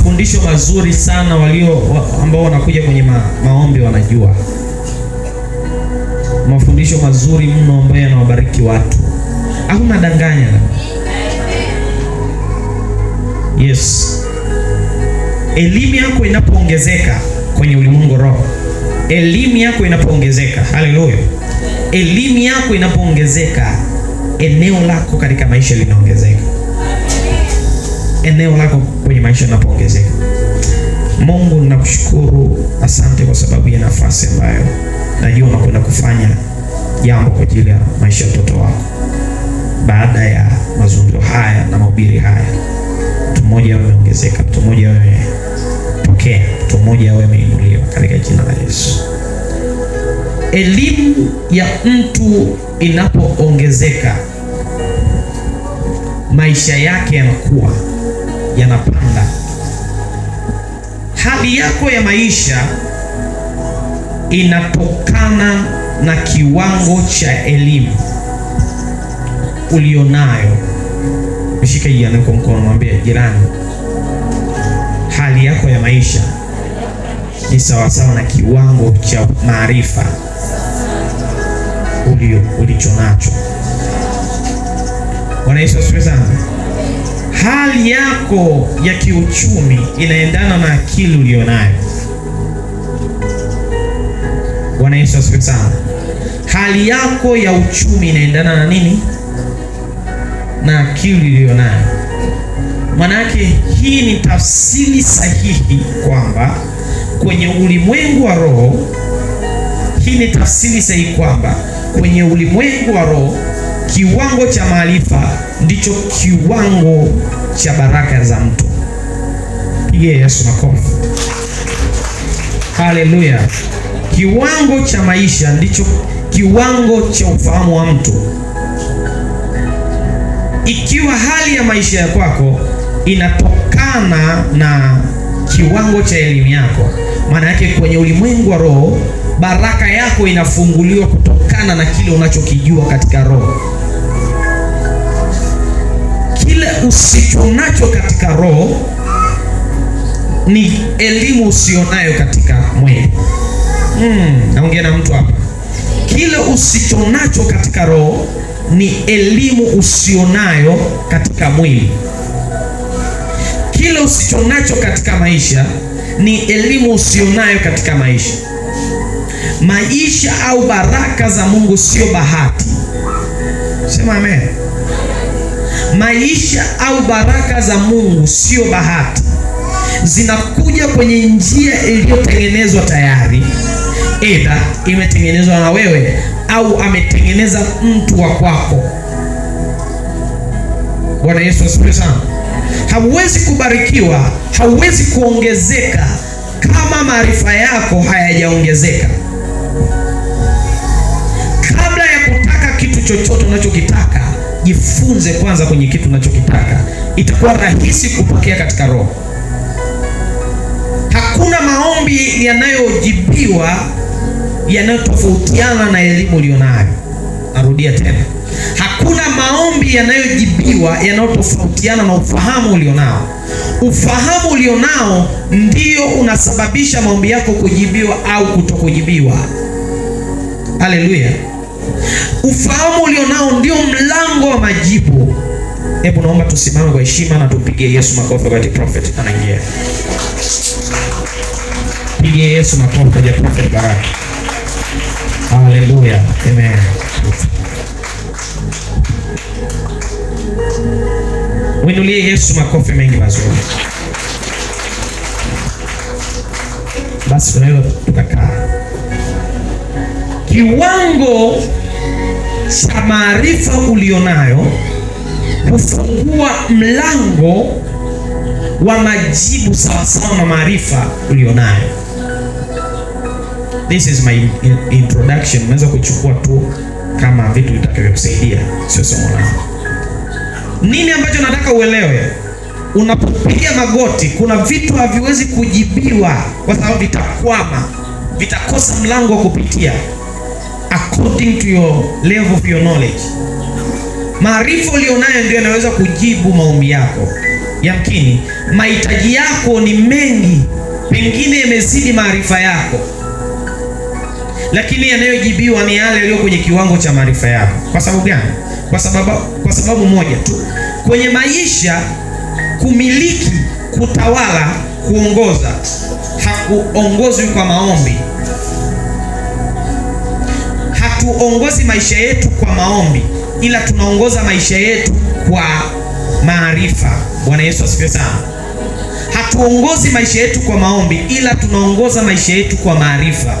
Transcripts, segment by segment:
mafundisho mazuri sana ambao wanakuja kwenye maombi wanajua. Mafundisho mazuri mno ambayo yanawabariki watu. Hakuna danganya. Yes. Elimu yako inapoongezeka kwenye ulimwengu roho. Elimu yako inapoongezeka. Haleluya. Elimu yako inapoongezeka, eneo lako katika maisha linaongezeka. Eneo lako kwenye maisha linapoongezeka. Mungu, ninakushukuru, asante kwa sababu ya nafasi ambayo najua unakwenda kufanya jambo kwa ajili ya maisha ya mtoto wako. Baada ya mazungumzo haya na mahubiri haya, mtu mmoja awe ameongezeka, mtu mmoja awe amepokea, mtu mmoja awe ameinuliwa katika jina la Yesu. Elimu ya mtu inapoongezeka, maisha yake yanakuwa, yanapanda. Hali yako ya maisha inatokana na kiwango cha elimu ulionayo. Mshike jirani kwa mkono, mwambie jirani, hali yako ya maisha ni sawasawa na kiwango cha maarifa ulichonacho. Bwana Yesu asifiwe sana. Hali yako ya kiuchumi inaendana na akili ulionayo. Bwana Yesu asifiwe sana. Hali yako ya uchumi inaendana na nini? Na akili ulionayo. Manake hii ni tafsiri sahihi kwamba kwenye ulimwengu wa roho, hii ni tafsiri sahihi kwamba kwenye ulimwengu wa roho, kiwango cha maarifa ndicho kiwango cha baraka za mtu. Pigie Yesu makofi. Haleluya. Kiwango cha maisha ndicho kiwango cha ufahamu wa mtu. Ikiwa hali ya maisha ya kwako inatokana na kiwango cha elimu yako, maana yake kwenye ulimwengu wa roho, baraka yako inafunguliwa kutokana na kile unachokijua katika roho. Kile usichonacho katika roho ni elimu usionayo katika mwili. Naongea na mtu hapa. Kile usichonacho katika roho ni elimu usionayo katika mwili. Kile usichonacho katika maisha ni elimu usionayo katika maisha. Maisha au baraka za Mungu sio bahati. Sema amen. Maisha au baraka za Mungu sio bahati. Zinakuja kwenye njia iliyotengenezwa tayari. Aidha imetengenezwa na wewe au ametengeneza mtu wa kwako. Bwana Yesu asifiwe sana. Hauwezi kubarikiwa, hauwezi kuongezeka kama maarifa yako hayajaongezeka. Kabla ya kutaka kitu chochote unachokitaka, jifunze kwanza kwenye kitu unachokitaka. Itakuwa rahisi kupokea katika roho. Hakuna maombi yanayojibiwa yanayotofautiana na elimu ulionayo. Narudia tena. Hakuna maombi yanayojibiwa yanayotofautiana na ufahamu ulionao. Ufahamu ulionao ndio unasababisha maombi yako kujibiwa au kutokujibiwa. Haleluya. Ufahamu ulionao ndio mlango wa majibu. Hebu naomba tusimame kwa heshima na tupigie Yesu makofi wakati prophet anaingia. Pigie Yesu makofi kwa prophet baraka. Haleluya. Amen. Mwinulie Yesu makofi mengi mazuri. Basi tunaweza tukakaa. Kiwango cha maarifa ulionayo hufungua mlango wa majibu sawasawa na maarifa ulionayo. This is my introduction. Naweza kuchukua tu kama vitu vitakavyokusaidia, sio somo langu. Nini ambacho nataka uelewe? Unapopiga magoti, kuna vitu haviwezi kujibiwa kwa sababu vitakwama, vitakosa mlango wa kupitia according to your level of your knowledge. Maarifa ulionayo ndio yanaweza kujibu maombi yako. yamkini mahitaji yako ni mengi, pengine yamezidi maarifa yako, lakini yanayojibiwa ni yale yaliyo kwenye kiwango cha maarifa yako. Kwa sababu gani? Kwa sababu moja tu. Kwenye maisha, kumiliki, kutawala, kuongoza hakuongozwi kwa maombi. Hatuongozi maisha yetu kwa maombi, ila tunaongoza maisha yetu kwa maarifa. Bwana Yesu asifiwe sana. Hatuongozi maisha yetu kwa maombi, ila tunaongoza maisha yetu kwa maarifa.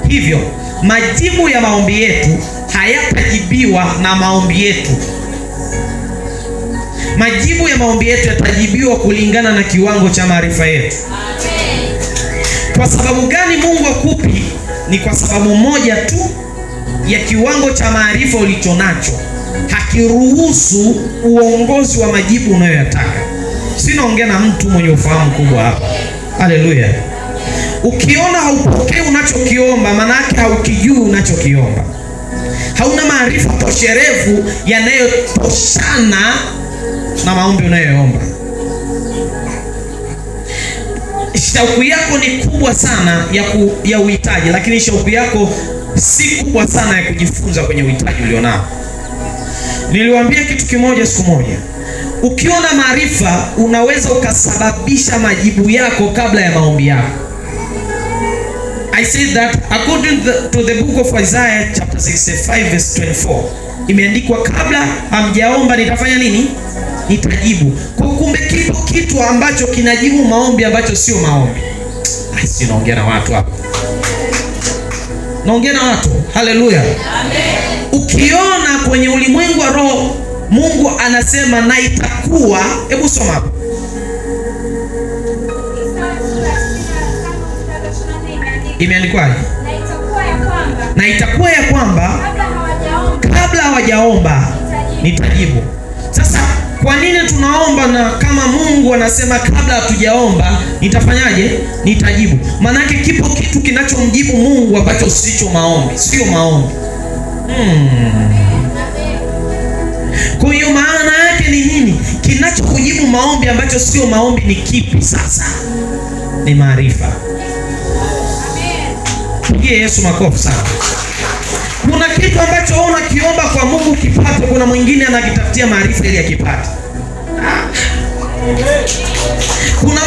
Hivyo majibu ya maombi yetu hayatajibiwa na maombi yetu. Majibu ya maombi yetu yatajibiwa kulingana na kiwango cha maarifa yetu. Kwa sababu gani Mungu akupi? Ni kwa sababu moja tu, ya kiwango cha maarifa ulicho nacho hakiruhusu uongozi wa majibu unayoyataka. Sinaongea na mtu mwenye ufahamu kubwa hapa. Haleluya. Ukiona haupokei unachokiomba, maana yake haukijui unachokiomba. Hauna maarifa tosherevu yanayotoshana na maombi unayoomba. Shauku yako ni kubwa sana ya uhitaji, lakini shauku yako si kubwa sana ya kujifunza kwenye uhitaji ulionao. Niliwaambia kitu kimoja siku moja. Ukiona maarifa, unaweza ukasababisha majibu yako kabla ya maombi yako. I said that according to the book of Isaiah chapter 65 verse 24, imeandikwa kabla hamjaomba nitafanya nini? Nitajibu. Kwa kumbe kitu ambacho kinajibu maombi ambacho sio maombi. Asi, naongea na watu hapa. Naongea na watu. Haleluya. Amen. Ukiona kwenye ulimwengu wa roho Mungu anasema na itakuwa, hebu soma hapo. Imeandikwaje? Na itakuwa ya kwamba kabla hawajaomba nitajibu. Sasa kwa nini tunaomba na kama Mungu anasema kabla hatujaomba nitafanyaje? Nitajibu. Maana yake kipo kitu kinachomjibu Mungu ambacho sicho maombi, sio maombi. Kwa hiyo maana yake ni nini? Kinachokujibu maombi ambacho sio maombi ni kipi sasa? Ni maarifa. Pigie Yesu makofi sana. Kuna kitu ambacho wewe unakiomba kwa Mungu kipate, kuna mwingine anakitafutia maarifa ili akipate. Kuna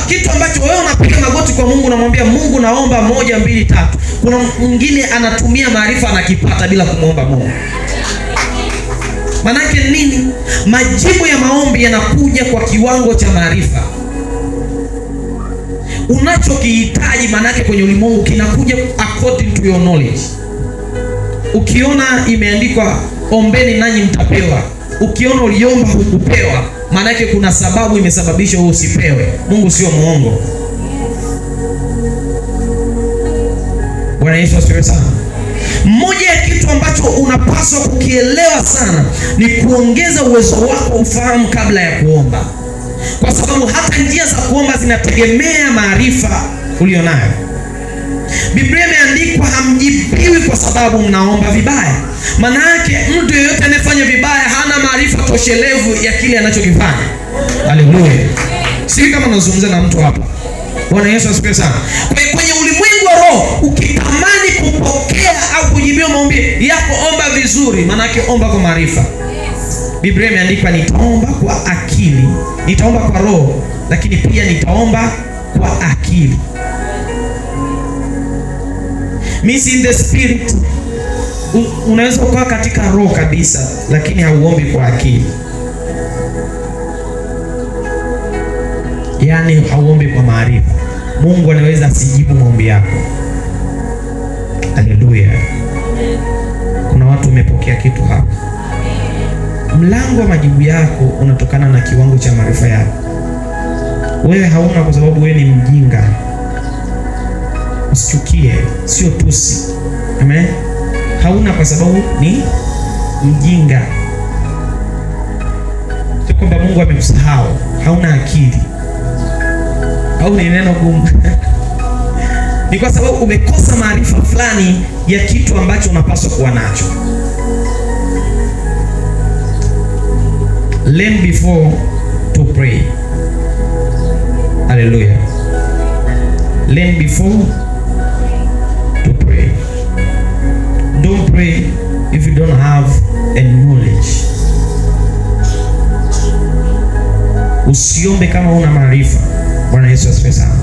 kitu ambacho wewe unapiga magoti kwa Mungu, unamwambia Mungu naomba 1 2 3. Kuna mwingine anatumia maarifa anakipata bila kumwomba Mungu. Maana yake nini? Majibu ya maombi yanakuja kwa kiwango cha maarifa. Unachokihitaji maana yake kwenye ulimwengu kinakuja according to your knowledge. Ukiona imeandikwa ombeni nanyi mtapewa, ukiona uliomba hukupewa, maana yake kuna sababu imesababisha wewe usipewe. Mungu sio muongo. Bwana Yesu asifiwe sana. Mmoja ya kitu ambacho unapaswa kukielewa sana ni kuongeza uwezo wako ufahamu kabla ya kuomba. Kwa sababu hata njia za kuomba zinategemea maarifa ulionayo. Biblia imeandikwa hamjibiwi kwa sababu mnaomba vibaya. Maana yake mtu yeyote anayefanya vibaya hana maarifa toshelevu ya kile anachokifanya. Haleluya. Sisi kama nazungumza na mtu hapa. Bwana Yesu asifiwe sana. Kwenye ulimwengu wa roho ukitamani kupokea au kujibiwa maombi yako, omba vizuri, maana yake omba kwa maarifa. Biblia imeandikwa nitaomba kwa akili, nitaomba kwa roho, lakini pia nitaomba kwa akili. Means in the spirit. Unaweza kuwa katika roho kabisa lakini hauombi kwa akili. Yaani hauombi kwa maarifa. Mungu anaweza asijibu maombi yako. Haleluya. Kuna watu umepokea kitu hapa. Mlango wa majibu yako unatokana na kiwango cha maarifa yako. Wewe hauna kwa sababu wewe ni mjinga. Usichukie, sio tusi. Amen. Hauna kwa sababu ni mjinga. Sio kwamba Mungu amekusahau. Hauna akili. Au ni neno gumu. Ni kwa sababu umekosa maarifa fulani ya kitu ambacho unapaswa kuwa nacho. Learn before to pray. Hallelujah. Learn before to pray. Don't pray if you don't have a knowledge. Usiombe kama una maarifa. Bwana Yesu asifiwe sana.